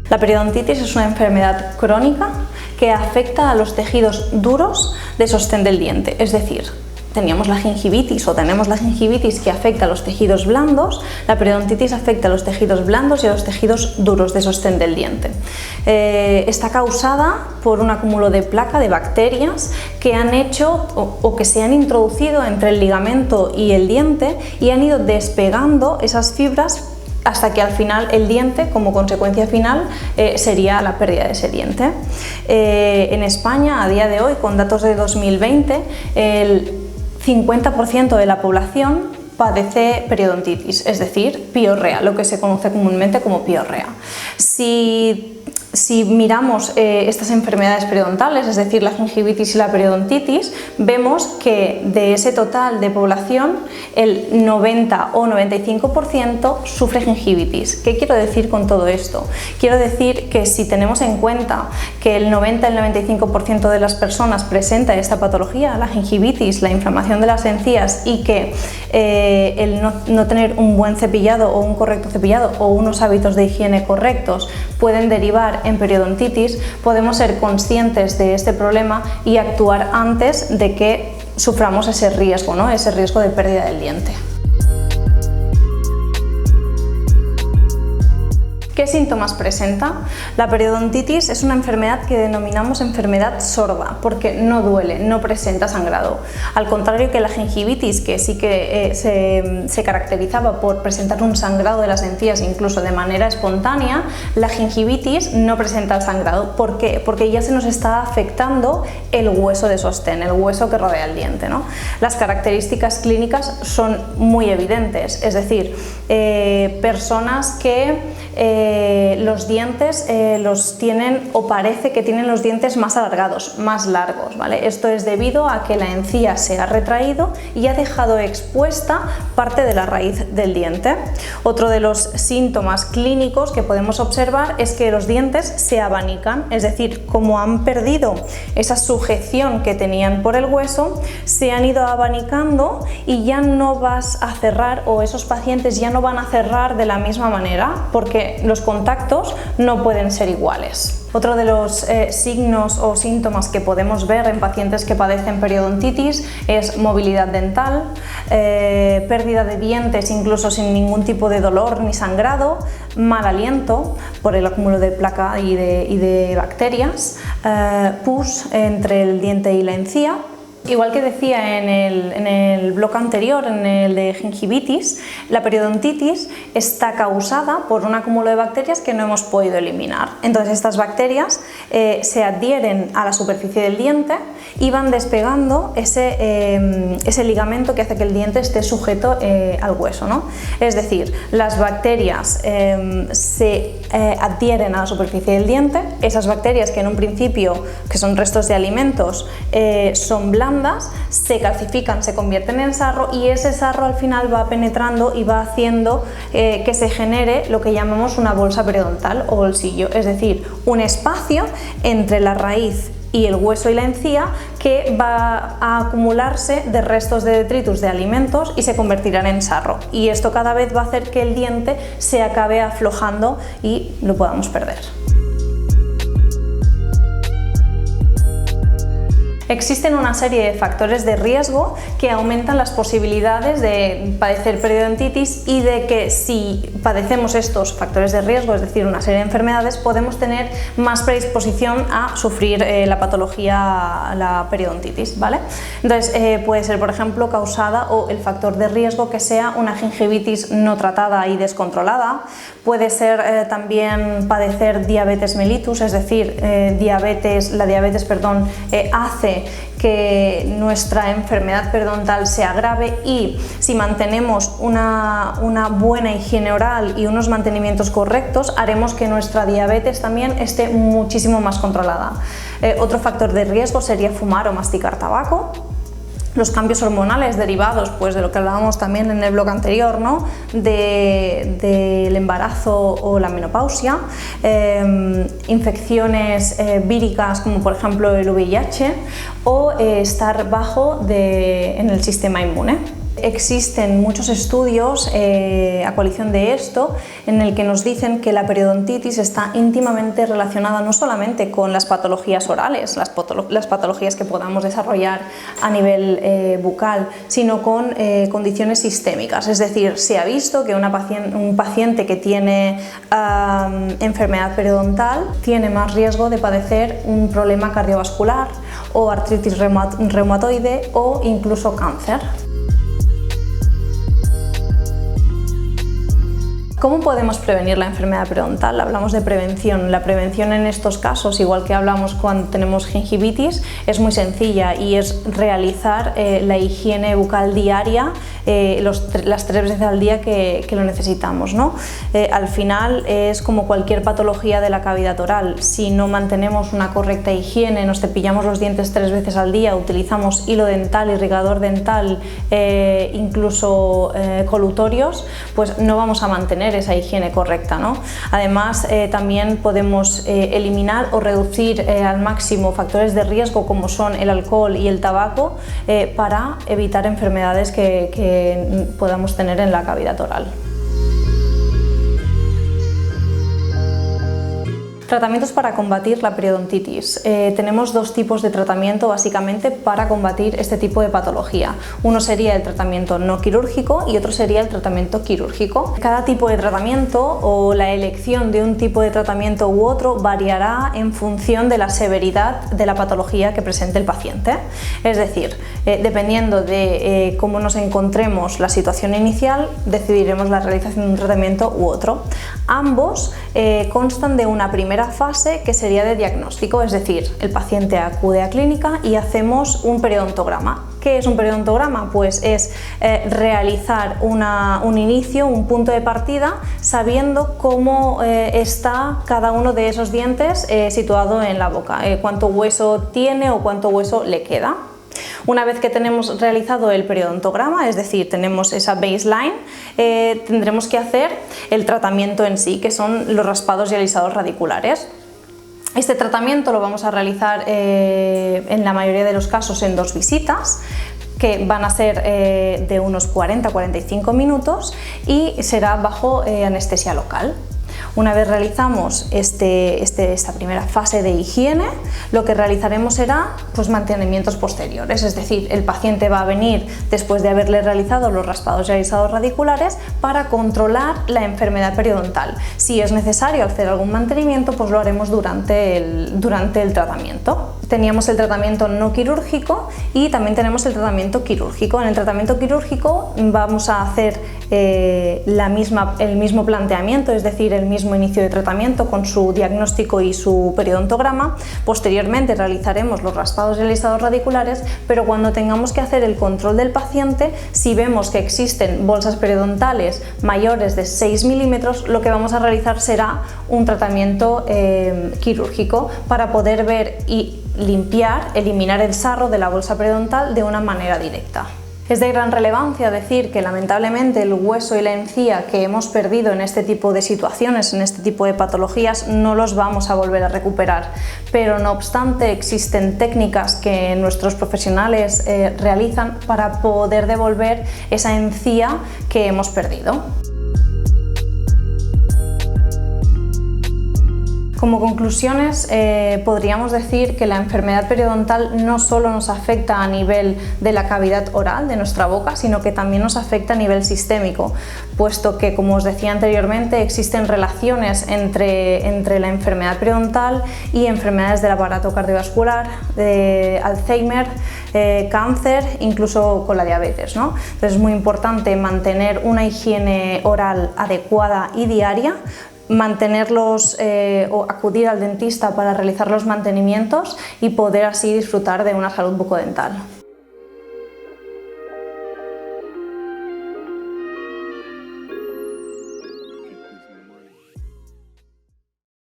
La periodontitis es una enfermedad crónica que afecta a los tejidos duros de sostén del diente, es decir, teníamos la gingivitis o tenemos la gingivitis que afecta a los tejidos blandos, la periodontitis afecta a los tejidos blandos y a los tejidos duros de sostén del diente. Está causada por un acúmulo de placa, de bacterias que han hecho o que se han introducido entre el ligamento y el diente y han ido despegando esas fibras hasta que al final el diente, como consecuencia final, sería la pérdida de ese diente. En España, a día de hoy, con datos de 2020, el 50% de la población padece periodontitis, es decir, piorrea, lo que se conoce comúnmente como piorrea. Si miramos estas enfermedades periodontales, es decir, la gingivitis y la periodontitis, vemos que de ese total de población el 90 o 95% sufre gingivitis. ¿Qué quiero decir con todo esto? Quiero decir que si tenemos en cuenta que el 90 y el 95% de las personas presenta esta patología, la gingivitis, la inflamación de las encías y que el no tener un buen cepillado o un correcto cepillado o unos hábitos de higiene correctos pueden derivar en periodontitis, podemos ser conscientes de este problema y actuar antes de que suframos ese riesgo, ¿no? Ese riesgo de pérdida del diente. ¿Qué síntomas presenta? La periodontitis es una enfermedad que denominamos enfermedad sorda porque no duele, no presenta sangrado. Al contrario que la gingivitis, que sí que se caracterizaba por presentar un sangrado de las encías incluso de manera espontánea, la gingivitis no presenta el sangrado. ¿Por qué? Porque ya se nos está afectando el hueso de sostén, el hueso que rodea el diente, ¿no? Las características clínicas son muy evidentes, es decir, personas que los dientes los tienen o parece que tienen los dientes más alargados, más largos, ¿vale? Esto es debido a que la encía se ha retraído y ha dejado expuesta parte de la raíz del diente. Otro de los síntomas clínicos que podemos observar es que los dientes se abanican, es decir, como han perdido esa sujeción que tenían por el hueso, se han ido abanicando y ya no vas a cerrar, o esos pacientes ya no van a cerrar de la misma manera porque los contactos no pueden ser iguales. Otro de los signos o síntomas que podemos ver en pacientes que padecen periodontitis es movilidad dental, pérdida de dientes incluso sin ningún tipo de dolor ni sangrado, mal aliento por el acúmulo de placa y de bacterias, pus entre el diente y la encía. Igual que decía en el bloque anterior, en el de gingivitis, la periodontitis está causada por un acúmulo de bacterias que no hemos podido eliminar. Entonces estas bacterias se adhieren a la superficie del diente y van despegando ese ligamento que hace que el diente esté sujeto al hueso, ¿no? Es decir, las bacterias se adhieren a la superficie del diente, esas bacterias que en un principio, que son restos de alimentos, son blandas, se calcifican, se convierten en sarro y ese sarro al final va penetrando y va haciendo que se genere lo que llamamos una bolsa periodontal o bolsillo, es decir, un espacio entre la raíz y el hueso y la encía que va a acumularse de restos de detritus de alimentos y se convertirán en sarro, y esto cada vez va a hacer que el diente se acabe aflojando y lo podamos perder. Existen una serie de factores de riesgo que aumentan las posibilidades de padecer periodontitis y de que si padecemos estos factores de riesgo, es decir, una serie de enfermedades, podemos tener más predisposición a sufrir la patología, la periodontitis, ¿vale? Entonces puede ser, por ejemplo, causada o el factor de riesgo que sea una gingivitis no tratada y descontrolada. Puede ser también padecer diabetes mellitus, es decir, la diabetes hace que nuestra enfermedad periodontal se agrave, y si mantenemos una buena higiene oral y unos mantenimientos correctos, haremos que nuestra diabetes también esté muchísimo más controlada. Otro factor de riesgo sería fumar o masticar tabaco. Los cambios hormonales derivados pues, de lo que hablábamos también en el blog anterior, ¿no? del embarazo o la menopausia, infecciones víricas como por ejemplo el VIH o estar bajo en el sistema inmune. Existen muchos estudios a coalición de esto en el que nos dicen que la periodontitis está íntimamente relacionada no solamente con las patologías orales, las patologías que podamos desarrollar a nivel bucal, sino con condiciones sistémicas. Es decir, se ha visto que un paciente que tiene enfermedad periodontal tiene más riesgo de padecer un problema cardiovascular o artritis reumatoide o incluso cáncer. ¿Cómo podemos prevenir la enfermedad periodontal? Hablamos de prevención. La prevención en estos casos, igual que hablamos cuando tenemos gingivitis, es muy sencilla y es realizar la higiene bucal diaria las 3 veces al día que lo necesitamos, ¿no? Al final es como cualquier patología de la cavidad oral. Si no mantenemos una correcta higiene, nos cepillamos los dientes 3 veces al día, utilizamos hilo dental, irrigador dental, incluso colutorios, pues no vamos a mantener esa higiene correcta, ¿no? Además, también podemos eliminar o reducir al máximo factores de riesgo como son el alcohol y el tabaco para evitar enfermedades que podamos tener en la cavidad oral. Tratamientos para combatir la periodontitis. Tenemos 2 tipos de tratamiento básicamente para combatir este tipo de patología. Uno sería el tratamiento no quirúrgico y otro sería el tratamiento quirúrgico. Cada tipo de tratamiento o la elección de un tipo de tratamiento u otro variará en función de la severidad de la patología que presente el paciente. Es decir, dependiendo de cómo nos encontremos la situación inicial, decidiremos la realización de un tratamiento u otro. Ambos constan de una primera fase que sería de diagnóstico, es decir, el paciente acude a clínica y hacemos un periodontograma. ¿Qué es un periodontograma? Pues es realizar un inicio, un punto de partida, sabiendo cómo está cada uno de esos dientes situado en la boca, cuánto hueso tiene o cuánto hueso le queda. Una vez que tenemos realizado el periodontograma, es decir, tenemos esa baseline, tendremos que hacer el tratamiento en sí, que son los raspados y alisados radiculares. Este tratamiento lo vamos a realizar en la mayoría de los casos en 2 visitas, que van a ser de unos 40-45 minutos y será bajo anestesia local. Una vez realizamos esta primera fase de higiene, lo que realizaremos será pues, mantenimientos posteriores, es decir, el paciente va a venir después de haberle realizado los raspados y alisados radiculares para controlar la enfermedad periodontal. Si es necesario hacer algún mantenimiento, pues lo haremos durante el tratamiento. Teníamos el tratamiento no quirúrgico y también tenemos el tratamiento quirúrgico. En el tratamiento quirúrgico vamos a hacer el mismo planteamiento, es decir, el mismo inicio de tratamiento con su diagnóstico y su periodontograma. Posteriormente realizaremos los raspados y alisados radiculares, pero cuando tengamos que hacer el control del paciente, si vemos que existen bolsas periodontales mayores de 6 milímetros, lo que vamos a realizar será un tratamiento quirúrgico para poder ver y eliminar el sarro de la bolsa periodontal de una manera directa. Es de gran relevancia decir que lamentablemente el hueso y la encía que hemos perdido en este tipo de situaciones, en este tipo de patologías, no los vamos a volver a recuperar, pero no obstante existen técnicas que nuestros profesionales realizan para poder devolver esa encía que hemos perdido. Como conclusiones, podríamos decir que la enfermedad periodontal no solo nos afecta a nivel de la cavidad oral de nuestra boca, sino que también nos afecta a nivel sistémico, puesto que, como os decía anteriormente, existen relaciones entre la enfermedad periodontal y enfermedades del aparato cardiovascular, de Alzheimer, cáncer, incluso con la diabetes, ¿no? Entonces es muy importante mantener una higiene oral adecuada y diaria, mantenerlos o acudir al dentista para realizar los mantenimientos y poder así disfrutar de una salud bucodental.